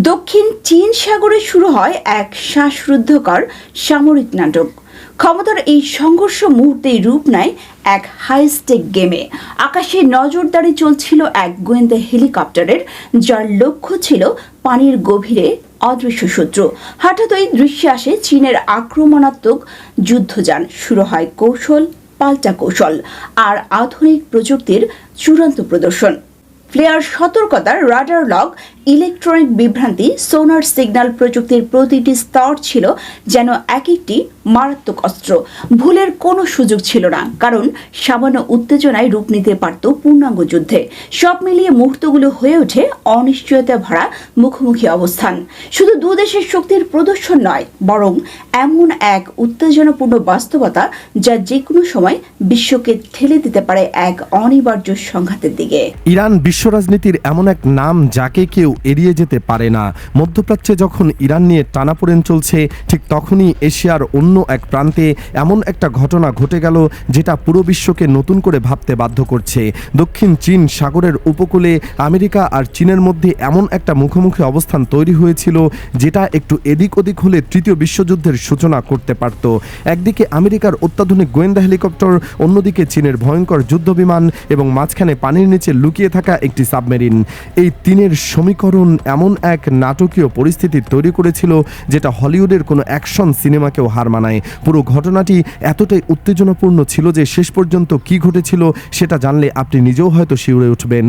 দক্ষিণ চীন সাগরে শুরু হয় এক শ্বাসরুদ্ধকর সামরিক নাটক। ক্ষমতার এই সংঘর্ষ মুহূর্তেই রূপ নেয় এক হাইস্টেক গেমে। আকাশে নজরদারি চলছিল এক গোয়েন্দা হেলিকপ্টারের, যার লক্ষ্য ছিল পানির গভীরে অদৃশ্য শত্রু। হঠাৎ ওই দৃশ্যে আসে চীনের আক্রমণাত্মক যুদ্ধযান। শুরু হয় কৌশল পাল্টা কৌশল আর আধুনিক প্রযুক্তির চূড়ান্ত প্রদর্শন। ফ্লেয়ার সতর্কতার রাডার লগ, ইলেকট্রনিক বিভ্রান্তি, সোনার সিগন্যাল প্রযুক্তির প্রতিটি স্তর ছিল যেন এক একটি মারাত্মক অস্ত্র। ভুলের কোনো সুযোগ ছিল না, কারণ সামান্য উত্তেজনায় রূপ নিতে পারত পূর্ণাঙ্গ যুদ্ধে। সব মিলিয়ে মুহূর্তগুলো হয়ে ওঠে অনিশ্চয়তা ভরা মুখোমুখি অবস্থান। শুধু দু দেশের শক্তির প্রদর্শন নয়, বরং এমন এক উত্তেজনাপূর্ণ বাস্তবতা যা যে কোনো সময় বিশ্বকে ঠেলে দিতে পারে এক অনিবার্য সংঘাতের দিকে। ইরান বিশ্ব রাজনীতির এমন এক নাম যাকে কেউ এড়িয়ে যেতে পারে না। মধ্যপ্রাচ্যে যখন ইরান নিয়ে টানাপোড়েন চলছে, ঠিক তখনই এশিয়ার অন্য এক প্রান্তে এমন একটা ঘটনা ঘটে গেল যেটা পুরো বিশ্বকে নতুন করে ভাবতে বাধ্য করছে। দক্ষিণ চীন সাগরের উপকূলে আমেরিকা আর চীনের মধ্যে এমন একটা মুখোমুখি অবস্থান তৈরি হয়েছিল যেটা একটু এদিক ওদিক হলে তৃতীয় বিশ্বযুদ্ধের সূচনা করতে পারত। একদিকে আমেরিকার অত্যাধুনিক গোয়েন্দা হেলিকপ্টার, অন্যদিকে চীনের ভয়ঙ্কর যুদ্ধবিমান এবং মাঝখানে পানির নিচে লুকিয়ে থাকা একটি সাবমেরিন। এই তিনের সমীকরণ এমন এক নাটকীয় পরিস্থিতি তৈরি করেছিল যেটা হলিউডের কোনো অ্যাকশন সিনেমাকেও হার মানায়। পুরো ঘটনাটি এতটাই উত্তেজনাপূর্ণ ছিল যে শেষ পর্যন্ত কি ঘটেছিল সেটা জানলে আপনি নিজেও হয়তো শিউরে উঠবেন।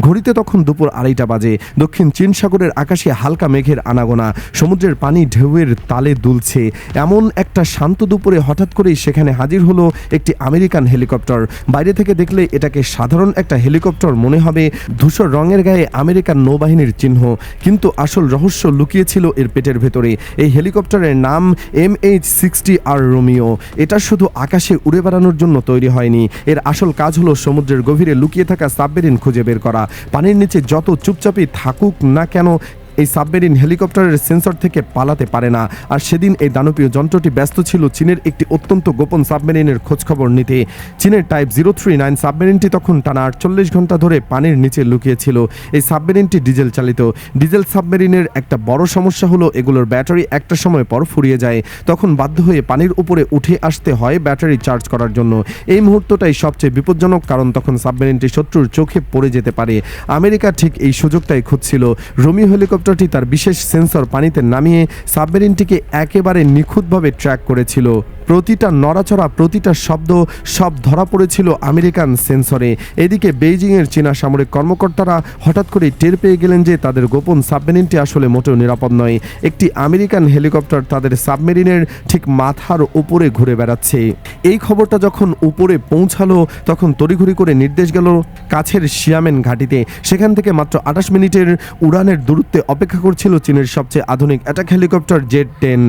ঘড়িতে তখন দুপুর 2:30 বাজে। দক্ষিণ চীন সাগরের আকাশে হালকা মেঘের আনাগোনা, সমুদ্রের পানি ঢেউয়ের তালে দুলছে। এমন একটা শান্ত দুপুরে হঠাৎ করেই সেখানে হাজির হলো একটি আমেরিকান হেলিকপ্টার। বাইরে থেকে দেখলে এটাকে সাধারণ একটা হেলিকপ্টার মনে হবে, ধূসর রঙের গায়ে আমেরিকান নৌবাহিনীর চিহ্ন, কিন্তু আসল রহস্য লুকিয়েছিল এর পেটের ভেতরে। এই হেলিকপ্টারের নাম MH-60R রোমিও। এটা শুধু আকাশে উড়ে বেড়ানোর জন্য তৈরি হয়নি, এর আসল কাজ হলো সমুদ্রের গভীরে লুকিয়ে থাকা সাবমেরিন খুঁজে বের করা। পানির নিচে যত চুপচাপই থাকুক না কেন, এই সাবমেরিন হেলিকপ্টারের সেন্সর থেকে পালাতে পারে না। আর সেদিন এই দানবীয় যন্ত্রটি ব্যস্ত ছিল চীনের একটি অত্যন্ত গোপন সাবমেরিনের খোঁজখবর নিতে। চীনের টাইপ 039 সাবমেরিনটি তখন টানা 48 ঘন্টা ধরে পানির নিচে লুকিয়েছিল। এই সাবমেরিনটি ডিজেল চালিত। ডিজেল সাবমেরিনের একটা বড় সমস্যা হলো এগুলোর ব্যাটারি একটা সময় পর ফুরিয়ে যায়, তখন বাধ্য হয়ে পানির উপরে উঠে আসতে হয় ব্যাটারি চার্জ করার জন্য। এই মুহূর্তটাই সবচেয়ে বিপজ্জনক, কারণ তখন সাবমেরিনটি শত্রুর চোখে পড়ে যেতে পারে। আমেরিকা ঠিক এই সুযোগটাই খুঁজছিল। রোমিও হেলিকপ্টারটি তার বিশেষ সেন্সর পানিতে নামিয়ে সাবমেরিনটিকে একেবারে নিখুঁতভাবে ট্র্যাক করেছিল। প্রতিটা নড়াচড়া, প্রতিটা শব্দ সব ধরা পড়েছিল আমেরিকান সেন্সরে। এদিকে বেইজিংয়ের চীনা সামরিক কর্মকর্তারা হঠাৎ করে টের পেয়ে গেলেন যে তাদের গোপন সাবমেরিনটি আসলে মোটেও নিরাপদ নয়। একটি আমেরিকান হেলিকপ্টার তাদের সাবমেরিনের ঠিক মাথার উপরে ঘুরে বেড়াচ্ছে। এই খবরটা যখন উপরে পৌঁছালো, তখন তড়িঘড়ি করে নির্দেশ গেল কাছের শিয়ামেন ঘাঁটিতে। সেখান থেকে মাত্র 28 মিনিটের উড়ানের দূরত্বে অপেক্ষা করছিল চীনের সবচেয়ে আধুনিক অ্যাটাক হেলিকপ্টার Z-10।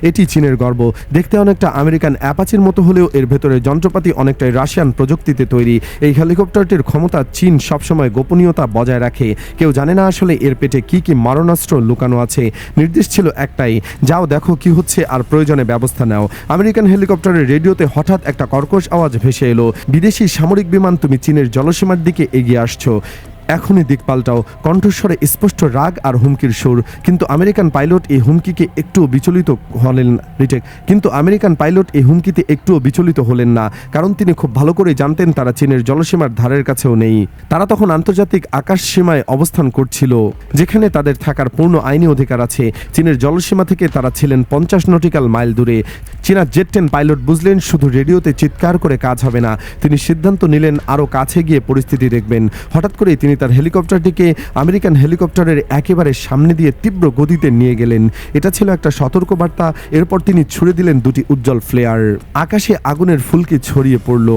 এটি চীনের গর্ব। দেখতে অনেকটা আমেরিকান অ্যাপাচির মতো হলেও এর ভেতরে যন্ত্রপাতি অনেকটাই রাশিয়ান প্রযুক্তিতে তৈরি। এই হেলিকপ্টারটির ক্ষমতা চীন সবসময় গোপনীয়তা বজায় রাখে। কেউ জানে না আসলে এর পেটে কি কি মারণাস্ত্র লুকানো আছে। নির্দেশ ছিল একটাই, যাও দেখো কি হচ্ছে আর প্রয়োজনে ব্যবস্থা নাও। আমেরিকান হেলিকপ্টারের রেডিওতে হঠাৎ একটা কর্কশ আওয়াজ ভেসে এলো, বিদেশি সামরিক বিমান, তুমি চীনের জলসীমার দিকে এগিয়ে আসছো, এখনই দিক পাল্টাও। কণ্ঠস্বরে স্পষ্ট রাগ আর হুমকির সুর। কিন্তু আমেরিকান পাইলট এই হুমকিতে একটুও বিচলিত হলেন না, কারণ তিনি খুব ভালো করে জানতেন তারা চীনের জলসীমার ধারের কাছেও নেই। তারা তখন আন্তর্জাতিক আকাশ সীমায় অবস্থান করছিল, যেখানে তাদের থাকার পূর্ণ আইনি অধিকার আছে। চীনের জলসীমা থেকে তারা ছিলেন 50 নটিক্যাল মাইল দূরে। চীনা Z-10 পাইলট বুঝলেন শুধু রেডিওতে চিৎকার করে কাজ হবে না। তিনি সিদ্ধান্ত নিলেন আরও কাছে গিয়ে পরিস্থিতি দেখবেন। হঠাৎ করে তিনি তার হেলিকপ্টারটিকে আমেরিকান হেলিকপ্টারের একেবারে সামনে দিয়ে তীব্র গতিতে নিয়ে গেলেন। এটা ছিল একটা সতর্কবার্তা। এরপর তিনি ছুড়ে দিলেন দুটি উজ্জ্বল ফ্লেয়ার। আকাশে আগুনের ফুলকি ছড়িয়ে পড়ল।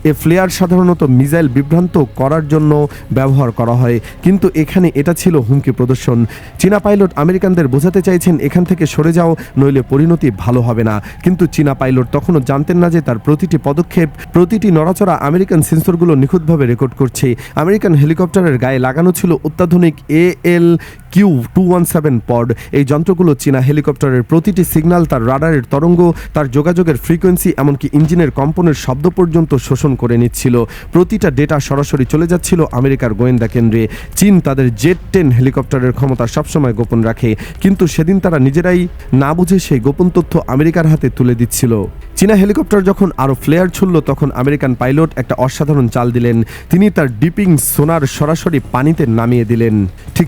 এ ফ্লেয়ার সাধারণত মিসাইল বিভ্রান্ত করার জন্য ব্যবহার করা হয়, কিন্তু এখানে এটা ছিল হুমকি প্রদর্শন। চীনা পাইলট আমেরিকানদের বোঝাতে চাইছেন এখান থেকে সরে যাও, নইলে পরিণতি ভালো হবে না। কিন্তু চীনা পাইলট তখনও জানতেন না যে তার প্রতিটি পদক্ষেপ, প্রতিটি নড়াচড়া আমেরিকান সেন্সরগুলো নিখুঁতভাবে রেকর্ড করছে। আমেরিকান হেলিকপ্টারের হেলিকপ্টারের গায়ে লাগানো ছিল অত্যাধুনিক ALQ-217 পড। এই যন্ত্রগুলো চীনা হেলিকপ্টারের প্রতিটি সিগন্যাল, তার রাডারের তরঙ্গ, তার যোগাযোগের ফ্রিকোয়েন্সি, এমনকি ইঞ্জিনের কম্পনের শব্দ পর্যন্ত শোষণ করে নিচ্ছিল। প্রতিটা ডেটা সরাসরি চলে যাচ্ছিল আমেরিকার গোয়েন্দা কেন্দ্রে। চীন তাদের জেট 10 হেলিকপ্টারের ক্ষমতা সবসময় গোপন রাখে, কিন্তু সেদিন তারা নিজেরাই না বুঝে সেই গোপন তথ্য আমেরিকার হাতে তুলে দিচ্ছিল। চীনা হেলিকপ্টার যখন আরও ফ্লেয়ার ছুড়ল, তখন আমেরিকান পাইলট একটা অসাধারণ চাল দিলেন। তিনি তার ডিপিং সোনার সরাসরি পানিতে নামিয়ে দিলেন, ঠিক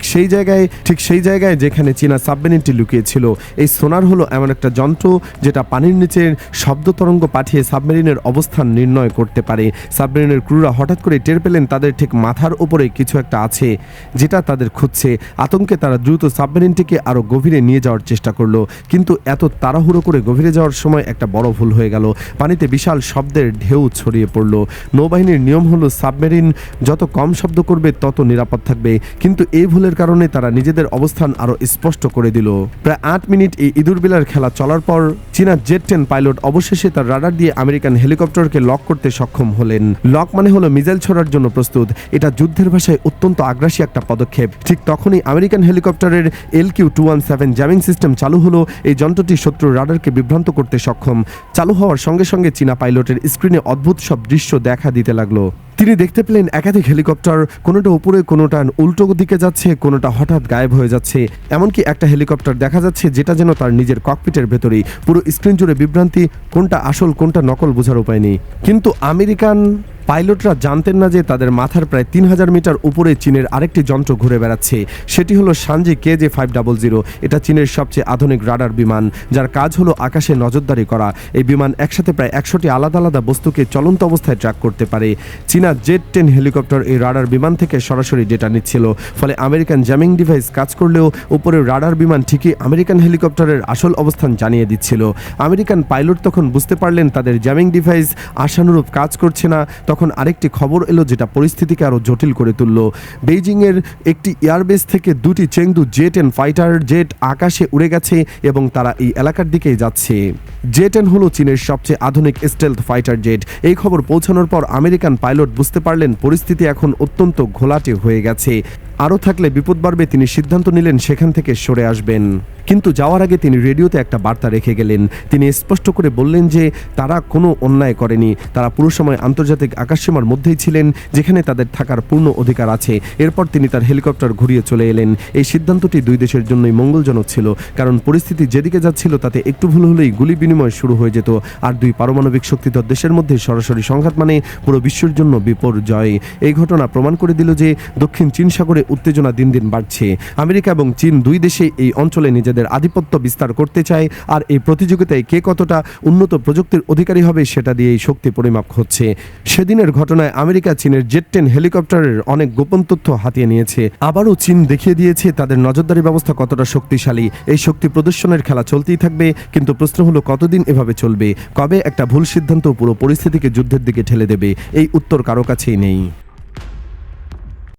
সেই জায়গায় যেখানে চীনা সাবমেরিনটি লুকিয়েছিল। এই সোনার হলো এমন একটা যন্ত্র যেটা পানির নিচের শব্দ তরঙ্গ পাঠিয়ে সাবমেরিনের অবস্থান নির্ণয় করতে পারে। সাবমেরিনের ক্রুরা হঠাৎ করে টের পেলেন তাদের ঠিক মাথার উপরে কিছু একটা আছে যেটা তাদের খুঁজছে। আতঙ্কে তারা দ্রুত সাবমেরিনটিকে আরও গভীরে নিয়ে যাওয়ার চেষ্টা করলো, কিন্তু এত তাড়াহুড়ো করে গভীরে যাওয়ার সময় একটা বড় ভুল হয়ে গেল। পানিতে বিশাল শব্দের ঢেউ ছড়িয়ে পড়ল। নৌবাহিনীর নিয়ম হলো সাবমেরিন যত কম শব্দ করবে তত নিরাপদ থাকবে, কিন্তু এই ভুলের কারণে তারা নিজেদের অবস্থান আরও স্পষ্ট করে দিল। প্রায় 8 মিনিট এই ইঁদুরবিলার খেলা চলার পর চীনা জেট 10 পাইলট অবশেষে তার রাডার দিয়ে আমেরিকান হেলিকপ্টারকে লক করতে সক্ষম হলেন। লক মানে হলো মিসাইল ছোড়ার জন্য প্রস্তুত। এটা যুদ্ধের ভাষায় অত্যন্ত আগ্রাসী একটা পদক্ষেপ। ঠিক তখনই আমেরিকান হেলিকপ্টারের LQ-217 জ্যামিং সিস্টেম চালু হলো। এই যন্ত্রটি শত্রুর রাডারকে বিভ্রান্ত করতে সক্ষম। চালু হওয়ার সঙ্গে সঙ্গে চীনা পাইলটের স্ক্রিনে অদ্ভুত সব দৃশ্য দেখা দিতে লাগলো। তিনি দেখতে পেলেন একাধিক হেলিকপ্টার, কোনোটা উপরে, কোনোটা উল্টো দিকে যাচ্ছে, কোনোটা হঠাৎ গায়েব হয়ে যাচ্ছে। এমনকি একটা হেলিকপ্টার দেখা যাচ্ছে যেটা যেন তার নিজের ককপিটের ভেতরেই। পুরো স্ক্রিন জুড়ে বিভ্রান্তি, কোনটা আসল কোনটা নকল বোঝার উপায় নেই। কিন্তু আমেরিকান পাইলটরা জানতেন না যে তাদের মাথার প্রায় 3000 মিটার উপরে চীনের আরেকটি যন্ত্র ঘুরে বেড়াচ্ছে। সেটি হলো শানজি KJ-500। এটা চীনের সবচেয়ে আধুনিক রাডার বিমান, যার কাজ হলো আকাশে নজরদারি করা। এই বিমান একসাথে প্রায় 100টি আলাদা আলাদা বস্তুকে চলন্ত অবস্থায় ট্র্যাক করতে পারে। চীনা জেট 10 হেলিকপ্টার এই রাডার বিমান থেকে সরাসরি ডেটা নিচ্ছিল, ফলে আমেরিকান জ্যামিং ডিভাইস কাজ করলেও উপরের রাডার বিমান ঠিকই আমেরিকান হেলিকপ্টারের আসল অবস্থান জানিয়ে দিচ্ছিল। আমেরিকান পাইলট তখন বুঝতে পারলেন তাদের জ্যামিং ডিভাইস আশানুরূপ কাজ করছে না। তখন আরেকটি খবর এলো যেটা পরিস্থিতিকে আরও জটিল করে তুলল। বেইজিংয়ের একটি এয়ারবেস থেকে 2টি চেংদু জে 10 ফাইটার জেট আকাশে উড়ে গেছে এবং তারা এই এলাকার দিকেই যাচ্ছে। জে 10 হলো চীনের সবচেয়ে আধুনিক স্টেলথ ফাইটার জেট। এই খবর পৌঁছানোর পর আমেরিকান পাইলট বুঝতে পারলেন পরিস্থিতি এখন অত্যন্ত ঘোলাটে হয়ে গেছে। আরও থাকলে বিপদ বাড়বে। তিনি সিদ্ধান্ত নিলেন সেখান থেকে সরে আসবেন, কিন্তু যাওয়ার আগে তিনি রেডিওতে একটা বার্তা রেখে গেলেন। তিনি স্পষ্ট করে বললেন যে তারা কোনো অন্যায় করেনি, তারা পুরো সময় আন্তর্জাতিক আকাশসীমার মধ্যেই ছিলেন যেখানে তাদের থাকার পূর্ণ অধিকার আছে। এরপর তিনি তার হেলিকপ্টার ঘুরিয়ে চলে এলেন। এই সিদ্ধান্তটি দুই দেশের জন্যই মঙ্গলজনক ছিল, কারণ পরিস্থিতি যেদিকে যাচ্ছিল তাতে একটু ভুল হলেই গুলি বিনিময় শুরু হয়ে যেত। আর দুই পারমাণবিক শক্তিধর দেশের মধ্যে সরাসরি সংঘাত মানে পুরো বিশ্বের জন্য বিপর্যয়। এই ঘটনা প্রমাণ করে দিল যে দক্ষিণ চীন সাগরে উত্তেজনা দিন দিন বাড়ছে। আমেরিকা এবং চীন দুই দেশে এই অঞ্চলে নিজেদের আধিপত্য বিস্তার করতে চায়, আর এই প্রতিযোগিতায় কে কতটা উন্নত প্রযুক্তির অধিকারী হবে সেটা দিয়েই শক্তি পরিমাপ হচ্ছে। সেদিনের ঘটনায় আমেরিকা চীনের জেট 10 হেলিকপ্টারের অনেক গোপন তথ্য হাতিয়ে নিয়েছে। আবারও চীন দেখিয়ে দিয়েছে তাদের নজরদারি ব্যবস্থা কতটা শক্তিশালী। এই শক্তি প্রদর্শনের খেলা চলতেই থাকবে, কিন্তু প্রশ্ন হলো কতদিন এভাবে চলবে, কবে একটা ভুল সিদ্ধান্ত পুরো পরিস্থিতিকে যুদ্ধের দিকে ঠেলে দেবে। এই উত্তর কারো কাছেই নেই।